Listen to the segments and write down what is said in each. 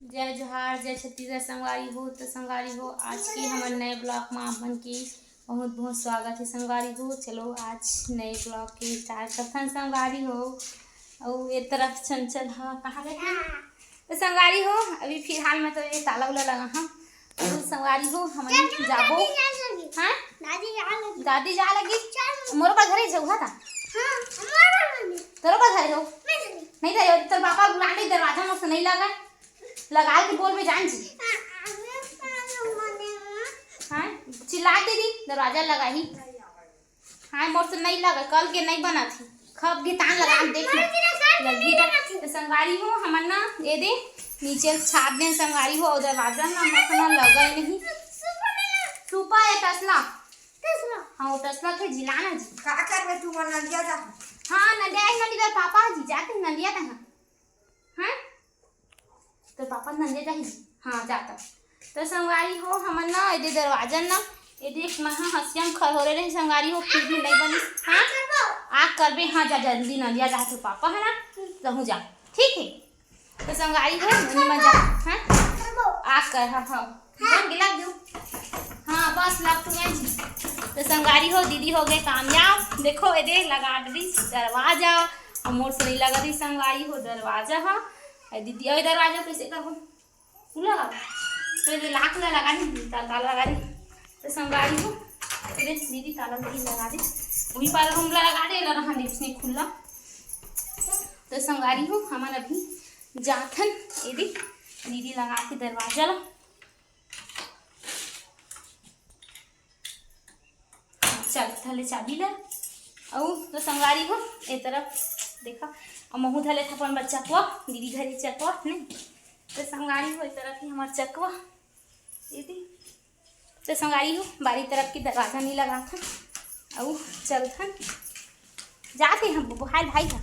जय जोहार, जय छत्तीसगढ़ संगवारी हो। तो संगवारी हो, आज की हमारे नए ब्लॉग में आपन की बहुत बहुत स्वागत है संगवारी हो। चलो आज नए ब्लॉग के स्टार्ट करते हैं संगवारी हो। और एक तरफ चंचल हाँ कहाँ गए हैं तो संगवारी हो। अभी फिलहाल में तो ये ताला उला लगा हाँ। तो संगवारी हो हमारे जाबो हाँ दादी जा लगी मोर पर घरे जगह था तेरे पर घरे हो नहीं था तेरे पापा बुला ले दरवाजा में से नहीं लगा लगा के बोल में जान जी हाँ चिल्ला के दी दरवाजा लगा ही हाँ मोर से नहीं लगा कल के नहीं बना थी खब के तान लगा देख लगी तो संगवारी हो हमन ना ये दे नीचे छाप दे संगवारी हो दरवाजा ना मसना लगा नहीं सुपा है टसला हाँ वो टसला थे जिलाना जी का कर रहे तू मन नदिया जा हाँ नदिया नदिया पापा जी जाते नदिया था हाँ तो पापा नंदे जाही हाँ जाता तो संगवारी हो हमन ना ये दरवाजा ना ये देख महा हसियम खरहोरे रहे संगवारी हो फिर भी नहीं बनी हाँ आ करबे हाँ जा जल्दी नदिया जा तो पापा है ना रहूँ जा ठीक है तो संगवारी हो मनी मजा हाँ आ कर हाँ हाँ कौन गिला दो हाँ बस लग तुम्हें तो संगवारी हो दीदी हो गए कामयाब देखो ये देख लगा दी दरवाजा और मोर से नहीं लगा दी संगवारी हो दरवाजा हाँ दीदी अभी दरवाजा कैसे करो खुला तो लाख लगा दी ताला लगा दी तो संगवारी हो अरे दीदी ताला नहीं लगा दी वही पर रूम लगा दे रहा इसने खुला तो संगवारी हो हमारे अभी जाथन यदि दीदी लगा के दरवाजा ला चल थले चाबी ला और तो संगवारी हो ए तरफ देखा और महू धले था अपन चकवा दीदी घरे चकवा नहीं तो संगवारी हो तरफ ही हमार चकवा दीदी तो संगवारी हो बारी तरफ की दरवाजा नहीं लगा था और चलथन जाते हम बुहार भाई था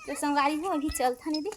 तो संगवारी हो अभी चलथन दीदी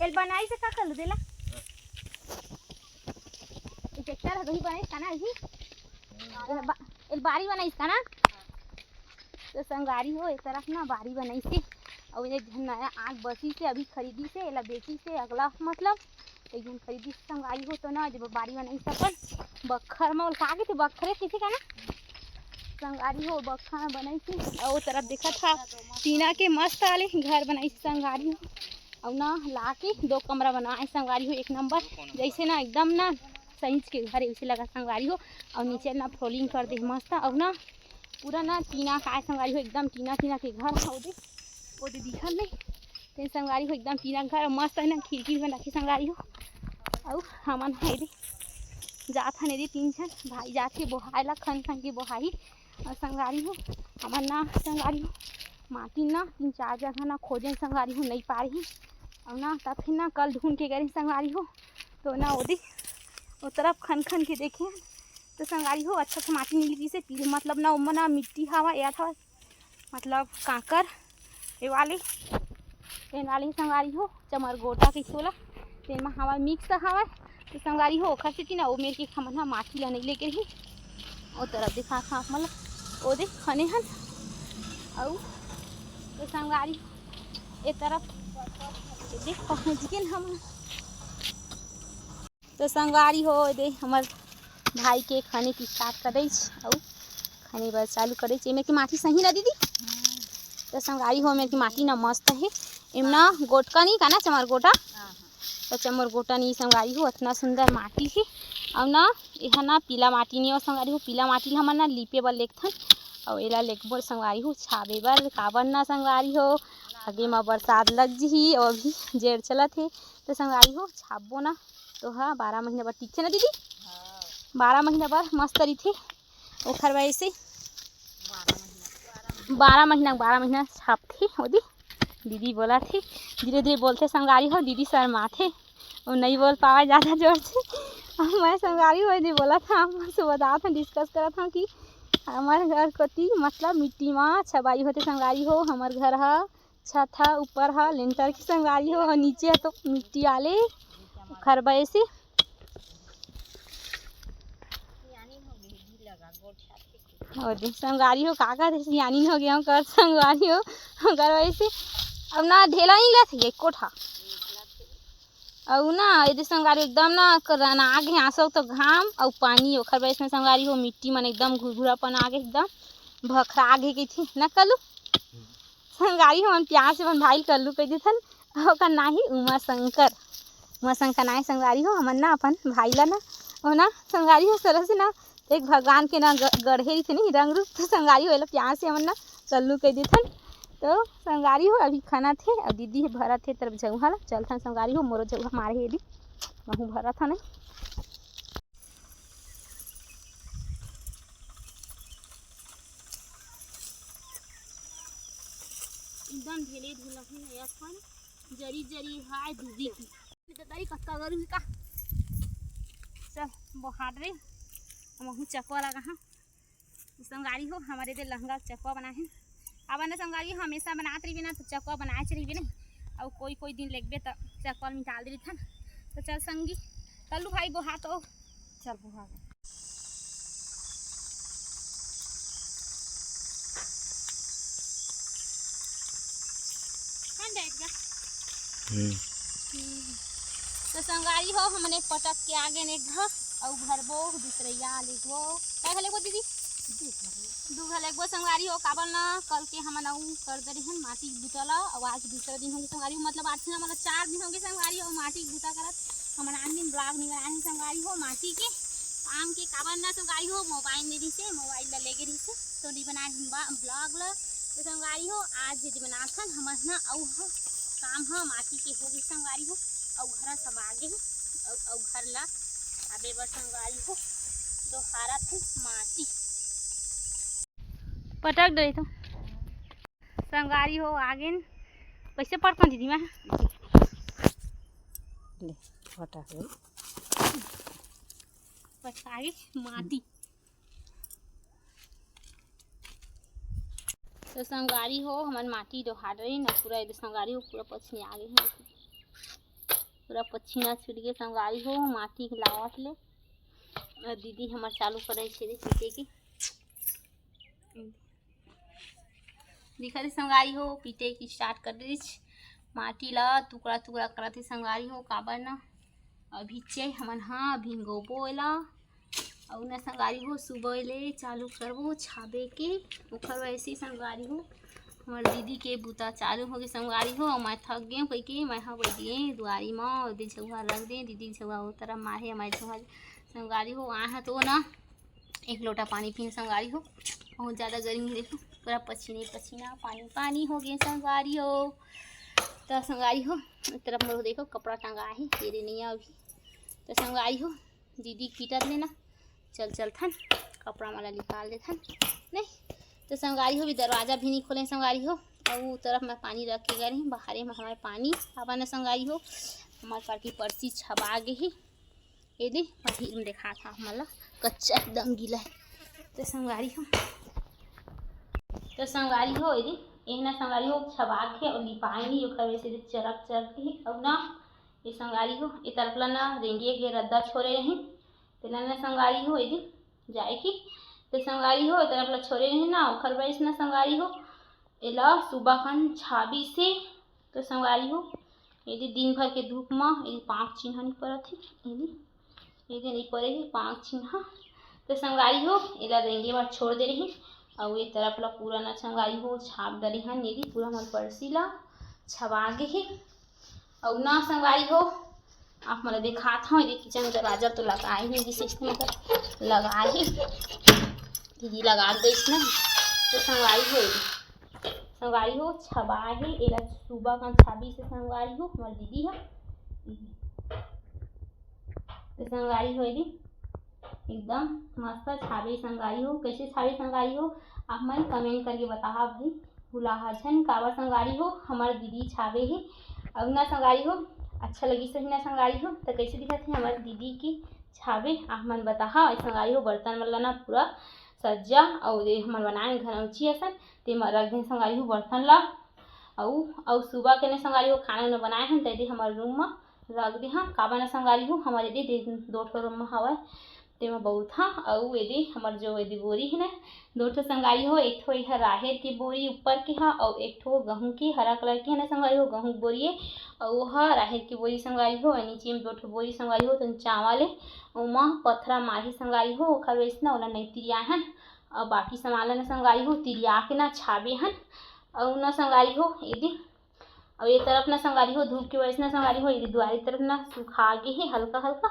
एल बनाई से का कर देला ट्रैक्टर है बनाई काना अभी एल बारी बनाई काना तो संगवारी हो एक तरफ ना बारी बनाई से और ये नया आग बसी से अभी खरीदी से एला बेची से अगला मतलब तो ये खरीदी से संगवारी हो तो ना जब बारी बनाई सपन बखर में का के बखरे किसी का ना संगवारी हो बखर में बनाई से और तरफ देखा था टीना के मस्त वाले घर बनाई से संगवारी हो और ना ला के 2 कमरा बनाए संगवारी हो एक नंबर जैसे ना एकदम ना सही के घर वैसे लगा संगवारी हो और नीचे ना फ्लोरिंग कर दे मस्त और ना पूरा ना टीना का संगवारी हो एकदम टीना के घर वो दे दिखा नहीं तो संगवारी हो एकदम टीना घर और मस्त है ना खिड़की में रखी संगवारी हो और हमन है जात हन यदि 3 जन भाई जाके बोहायला खन के बोहाई और संगवारी हो हमन ना संगवारी हो माटी ना 3-4 जगह ना खोजे संगवारी हो नहीं पा रही और ना तब फिर ना कल ढूंढ के गए संगवारी हो तो ना वो तरफ खन के देखे तो संगवारी हो अच्छा से माटी मिली से मतलब ना उमन ना मिट्टी हवा या था मतलब कांकर ये वाले संगवारी हो चमर गोटा के सोला तेन में हवा मिक्स हवा तो संगवारी हो ओखर से ना वो मेरे के खमन माटी ला नहीं लेके रही वो तरफ दिखा मतलब वो देख खने हन और तो संगवारी ए तरफ देख पहुँच गए हम तो संगवारी हो दे हमार भाई के खाने की स्टार्ट कर और खाने बस चालू कर मेरे की माटी सही ना दीदी तो संगवारी हो मेरे की माटी ना मस्त है इम ना गोटका नहीं का ना चमर गोटा तो चमर गोटा नहीं संगवारी हो इतना सुंदर माटी है और ना यह ना पीला माटी नहीं और संगवारी हो पीला माटी हम ना लिपे बर लेखथन और एला लेकबर संगवारी हो छाबे बर काबर ना संगवारी हो आगे में बरसात लग जी और भी जेड़ चलत है तो संगवारी हो छाबो ना तो हाँ 12 महीना बर टिक ना दीदी 12 महीना बर मस्त रही थे ओखर वैसे 12 महीना छापथे ओदी दीदी बोला थे धीरे धीरे बोलते संगवारी हो दीदी शर्मा थे वो नहीं बोल पावा ज़्यादा जोर से मैं संगवारी हो दीदी बोला था हम से बता था डिस्कस करा था कि हमारे घर कोती मतलब मिट्टी में छबाई होते संगवारी हो हमार घर है छत है ऊपर है लेंटर की संगवारी हो और नीचे है तो मिट्टी वाले खरबे से और दिन संगवारी हो काका थे सियानी हो गया कर संगवारी हो कर वैसे अब ना ढेला नहीं लेते कोठा और ना यदि संगवारी एकदम ना करना आगे आसो तो घाम और पानी ओखर वजह से संगवारी हो मिट्टी मन एकदम घुरघुरापन आगे एकदम भखरा आगे की थी ना कलू संगवारी हो मन प्यार से मन भाई कलू कह देथन ओकर नाही उमा शंकर नाय संगवारी हो हमन ना अपन भाई ला ना और ना संगवारी हो सरस ना एक भगवान के ना गढ़े थे नहीं रंग रूप तो संगवारी हो प्यार से हमन ना कल्लू कह देथन तो संगवारी हो अभी खाना थे और दीदी भरा थे तरफ जगह ला चल था संगवारी हो मोरो जगह मारे हेदी वहूँ भरा था नहीं एकदम ढेले धुला है अपन जरी जरी हाय दीदी की तरी कत्ता करू का चल बहार रे हम चकवा लगा हाँ संगवारी हो हमारे दे लहंगा चकवा बना है अब ना संगवारी हमेशा बनाते रही ना तो चकवा बनाए रही नहीं और कोई दिन लगबे तो चकवा में डाल दी था तो चल संगी कलू भाई बोहा तो चल बोहा तो संगवारी हो हमने पटक के आगे ने घर और भरबो दूसरैया लेगो क्या लेगो दीदी दू घर लेगो संगवारी हो काबर ना कल के हम कर दे रही माटी बुतला और आज दूसरा दिन होंगे संगवारी हो मतलब आज से मतलब 4 दिन होंगे संगवारी हो माटी बुता करत हम दिन ब्लॉग नहीं बनाए संगवारी हो माटी के काम के काबर ना संगवारी हो मोबाइल में रही मोबाइल ला लेके रही तो नहीं बनाए ब्लॉग ला तो संगवारी हो आज यदि बनाथन हमर ना औ काम ह माटी के होगी संगवारी हो और घर सब आगे और घर ला अबे बस संगवारी हो दोहारा थे माटी पटक दे तो संगवारी हो आगे कैसे पटक दीदी मैं ले पटक दे पटाई माटी तो संगवारी हो हमारे माटी दोहार रही ना पूरा संगवारी हो पूरा पछिने आगे है पूरा पछिना छूट गए संगवारी हो माटी के लावत ले और दीदी हमार चालू करे छे पीटे की दिखा दे संगवारी हो पीटे की स्टार्ट कर दी माटी ला टुकड़ा टुकड़ा करते संगवारी हो काबर ना अभी चे हमन हाँ भिंगोबो ला और ना संगवारी हो सुबह ले चालू करबो छाबे के ओखर वैसे संगवारी हो हमारे दीदी के बूता चालू हो गए संगवारी हो मैं थक गए कह के मैं हाँ बैठिए दुआरी में दीदी झुआ रख दे दीदी झुआ वो तरह मारे हमारे झुआ संगवारी हो आए तो ना एक लोटा पानी पी संगवारी हो बहुत ज़्यादा गर्मी देखो पूरा पसीने पसीना पानी पानी हो गए संगवारी हो तो संगवारी हो तरफ मोर देखो कपड़ा टंगा है तेरे नहीं अभी तो संगवारी हो दीदी पीटत लेना चल थन कपड़ा वाला निकाल दे थन नहीं तो संगवारी हो भी दरवाज़ा भी नहीं खोले संगवारी हो और वो तरफ मैं पानी रख के गए बाहर में हमारे पानी अब ना संगवारी हो हमारे पार की पर्सी छबा गए ही ये दे अभी में देखा था हमारा कच्चा एकदम गीला है तो संगवारी हो ये ना संगवारी हो छबा के और लिपाएंगी ओखर वैसे चरक चरक ही और ना ये संगवारी हो ये तरफ ला ना रेंगे के रद्दा छोड़े रही तो ना संगवारी हो ये जाए की तो संगवारी हो तरफ ला छोड़े रही ना ओखर वैसे ना संगवारी हो एला सुबह खन छाबी से तो संगवारी हो यदि दिन भर के धूप में यदि पाँच चिन्ह नहीं पड़त है यदि नहीं पड़ेगी पाँच चिन्ह तो संगवारी हो एला रेंगे बार छोड़ दे रही और ये तरफ ला पूरा ना संगवारी हो छाप दे रही यदि पूरा हमारे पर्सी ला छबा गे है और ना संगवारी हो आप मैंने देखा था यदि किचन दरवाजा तो लगाए ही जिसे मतलब लगाए ही दीदी लगा गई ना तो संगवारी हो छबा है एला सुबह का छाबी से संगवारी हो हमारी दीदी है तो संगवारी हो यदि एकदम मस्त छाबे संगवारी हो कैसे छाबे संगवारी हो आप मन कमेंट करके बताहा भाई भुलाहा झन काबर संगवारी हो हमारे दीदी छाबे है अब ना संगवारी हो अच्छा लगी सही ना संगवारी हो तो कैसे दिखा थे हमारे दीदी की छाबे आप मन बताहा संगवारी हो बर्तन वाला ना पूरा सज्जा और ये हमारे बनाए घरौची असन ते रख दें संगवारी हो बर्तन ला और सुबह के ने संगवारी हो खाना न बनाए हैं तो हमारे रूम में रख दे हाँ काबर ना संगवारी हो हमारे दे 2 ठो रूम में हवा तेमा बहुत हाँ अउ एदे हमर जो एदे बोरी है ना 2 ठो संगारी हो। एक ठो यह राहेर की बोरी ऊपर के हाँ और एक ठो गहूं की हरा कलर की है ना संगारी हो, गहूं बोरी है और वह राहेर की बोरी संगारी हो। नीचे में 2 ठो बोरी संगारी हो तो चावल है उमा पथरा माही संगारी हो ओखर वैसना ओला नहीं तिरिया हन और बाकी सामान ला संगारी हो तिरिया के ना छाबे हन और ना संगारी हो एदे और ये तरफ ना संगारी हो धूप की वजह से ना संगारी हो ये दुआरी तरफ ना सुखा गे है हल्का हल्का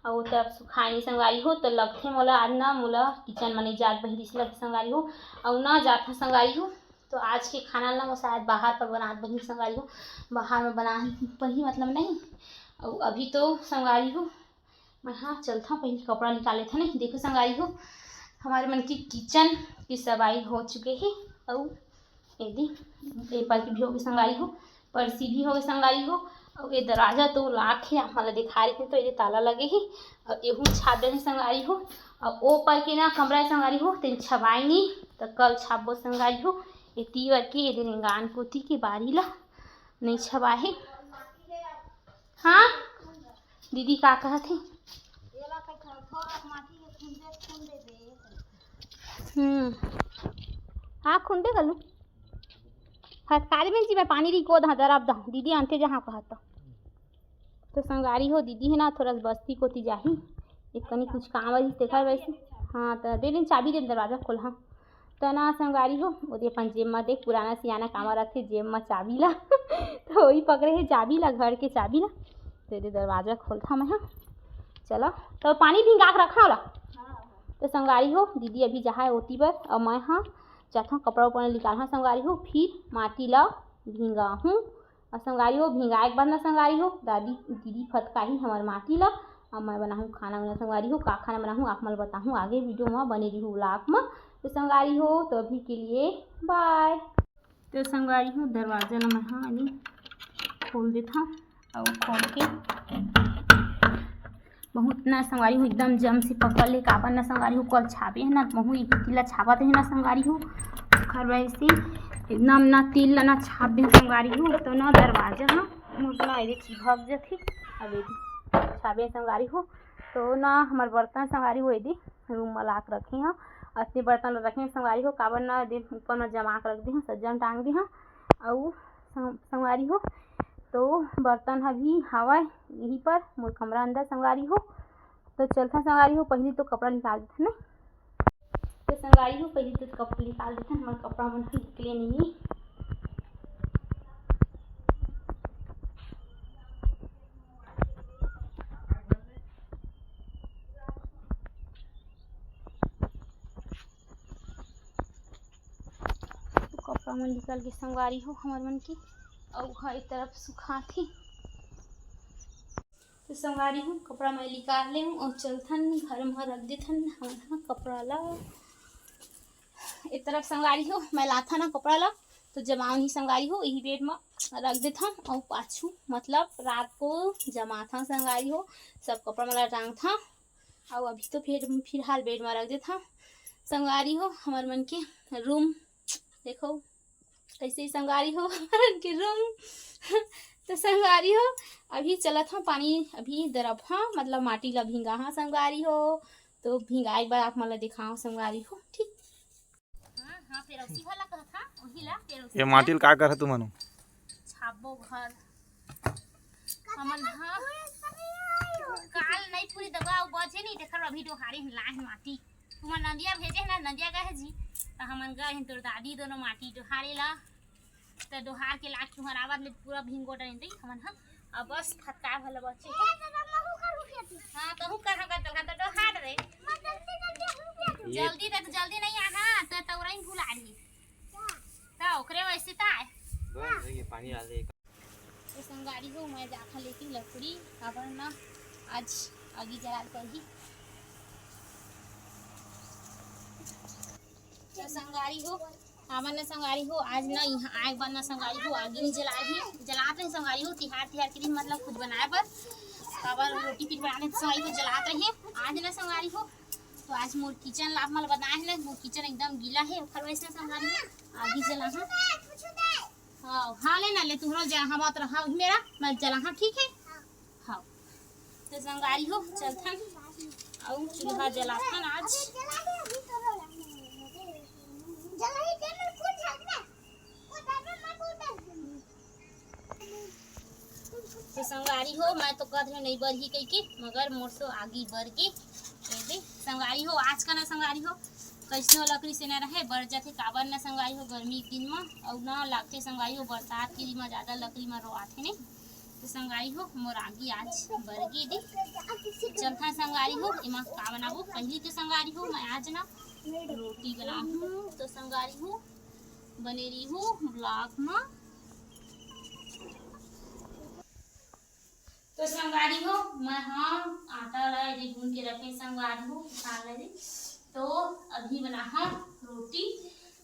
और वो तरफ सुखाई संगारी हो तो लगथे मोला आज ना मोला किचन में नहीं जात बहिरी से लगे संगारी हो और ना जाता संगारी हो। तो आज के खाना ला मैं शायद बाहर पर बनात बही संगारी हो, बाहर में बना बही मतलब नहीं। और अभी तो संगारी हो मैं हाँ चलता पहले कपड़ा निकाले था नहीं। देखो संगारी हो हमारे मन की किचन की सफाई हो चुके है और यदि पेपर की भी होगी संगारी हो, पर्सी भी होगी संगारी हो और ये दरवाजा तो लाख है हमारा दिखा रहे थे तो ये ताला लगे ही और एहू छाप दे संगारी हो और ओ पर के ना कमरा संगारी हो तेन छबाई नहीं तो कल छापो संगारी हो। ये तीवर के ये रेंगान पोती की बारी ला नहीं छबाहे। हाँ दीदी का कहत है हाँ खुंदे गलू हथकारी में जी मैं पानी रिको दा दराब दा दीदी आंते जहाँ कहता तो संगारी हो दीदी है ना थोड़ा बस्ती को ती जाही एक कनी कुछ काम रही देखा वैसे हाँ तो दे दिन चाबी दे दरवाजा खोल हाँ तो ना संगारी हो वो अपन जेब में देख पुराना सियाना काम रखे जेब में चाबी ला तो वही पकड़े है चाबी ला घर के चाबी ला तो दे दरवाजा खोलता मैं हाँ चलो तो पानी भिंगा के रखा होला तो संगारी हो दीदी अभी जहाँ ओती पर और मैं हाँ जाता कपड़ा उपड़ा निकाल हाँ संगारी हो फिर माटी ला भींगा हूँ और संगारी हो भिंगाए के बाद ना संगारी हो दादी दीदी फटकाही हमारे माटी ला और मैं बनाऊँ खाना वाना संगारी हो का खाना बनाऊँ आप मैं बताऊँ आगे वीडियो में बने रही हूँ ब्लॉग में। तो संगारी हो तो अभी के लिए बाय। तो संगारी हो दरवाजा ना मैं हाँ खोल देता हूँ और खोल के बहुत ना संगारी हो एकदम जम से पकड़ ले काबर ना संगारी हो कल छापे है ना महू तिला छापा है ना संगारी हो खर वैसे एकदम ना तिल ना छाप दे संगारी हो तो ना दरवाजा ना मुझना ये चिपक जाती अब ये छापे संगारी हो तो ना हमारे बर्तन संगारी हो यदि रूम में ला के रखे हैं अस्सी बर्तन रखे संगारी हो काबर ना दे ऊपर में जमा के रख दी सज्जन टांग दी हाँ और संगारी हो तो बर्तन अभी हवा यहीं पर मोर कमरा अंदर संगारी हो तो चलता संगारी हो पहले तो कपड़ा निकाल देते ना तो संगारी हो पहले तो कपड़ा निकाल देते हमारे कपड़ा मन निकले नहीं तो कपड़ा मन निकल के संगारी हो हमारे मन की और हर एक तरफ सुखा थी तो संगारी हूँ कपड़ा मैं निकाल ले और चलथन घर में रख देथन हमारा कपड़ा ला एक तरफ संगारी हो मैं लाथा ना कपड़ा ला तो जमा ही संगारी हो यही बेड में रख देता और पाछू मतलब रात को जमा था संगारी हो सब कपड़ा मला टांग था और अभी तो फिलहाल बेड में रख देता संगारी हो हमारे मन के रूम देखो कैसे संगारी हो हमारे के रूम तो संगारी हो अभी चला था पानी अभी दरब हाँ मतलब माटी ला भींगा हाँ संगारी हो तो भींगाए बार आप मला दिखाओ संगारी हो ठीक हाँ पेरोसी वाला कहा था वही ला पेरोसी ये माटी का कर तू मनु छाबो घर हमन हाँ काल नहीं पूरी दबा बचे नहीं देखर अभी डोहारे लाह माटी तुम नदिया भेजे ना नदिया गए जी तो हमन गए तोर दादी दोनों माटी डोहारे ला तो डोहार के लाख तुम्हार आवाज ले पूरा भींगो डरते हमन हाँ अब बस फटका भले बच्चे हाँ कहूँ कर हम कर तो डोहार रे जल्दी तक जल्दी नहीं आहा तो तौरई भुला रही तो ओकरे वैसे ता बस ये पानी डाल दे तो संगारी हो मैं जाखा लेती लकड़ी काबर ना आज आगी जला कर ही तो संगारी हो काबर ना संगारी हो आज ना यहाँ आग बनना संगारी हो आगे नहीं जलाए ही जलाते हैं संगारी हो तिहार के दिन मतलब खुद बनाए पर काबर रोटी फिर बनाने संगारी हो जलाते हैं आज ना संगारी हो तो आज मोर किचन लाभ मल बनाए है मोर किचन एकदम गीला है फिर वैसे संगारी हो आगे जला हाँ हाँ लेना ले तुम्हारा जला हम तो रहा मेरा मैं जला हाँ ठीक है हाँ तो संगारी हो चलता और चूल्हा जलाथन आज। तो संगवारी हो मैं तो कद नहीं बढ़ी कह के मगर मोर तो आगे बढ़ के दे संगवारी हो आज का ना संगवारी हो कैसनो लकड़ी से न रहे बढ़ जाते काबर न संगवारी हो गर्मी के दिन में और न लागते संगवारी हो बरसात के दिन में ज़्यादा लकड़ी में रोआथे नहीं तो संगवारी हो मोर आगे आज बढ़ गई दे चलता संगवारी हो इमा का बनाबो पहली तो संगवारी हो मैं आज ना रोटी बनाऊँ तो संगवारी हो बने रही हूँ ब्लॉग में। तो संगवारी हो मैं आटा ला गूंद के रखे संगवारी हो खा ले तो अभी बना रोटी।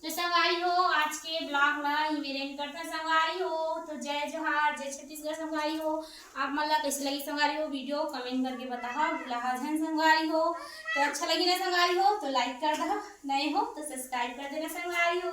तो संगवारी हो आज के ब्लॉग ला ही मेरे करता संगवारी हो तो जय जोहार जय छत्तीसगढ़ संगवारी हो। आप मन ला कैसे लगी संगवारी हो वीडियो कमेंट करके बताओ भूला झन संगवारी हो। तो अच्छा लगी ना संगवारी हो तो लाइक कर दो नए हो तो सब्सक्राइब कर देना संगवारी हो।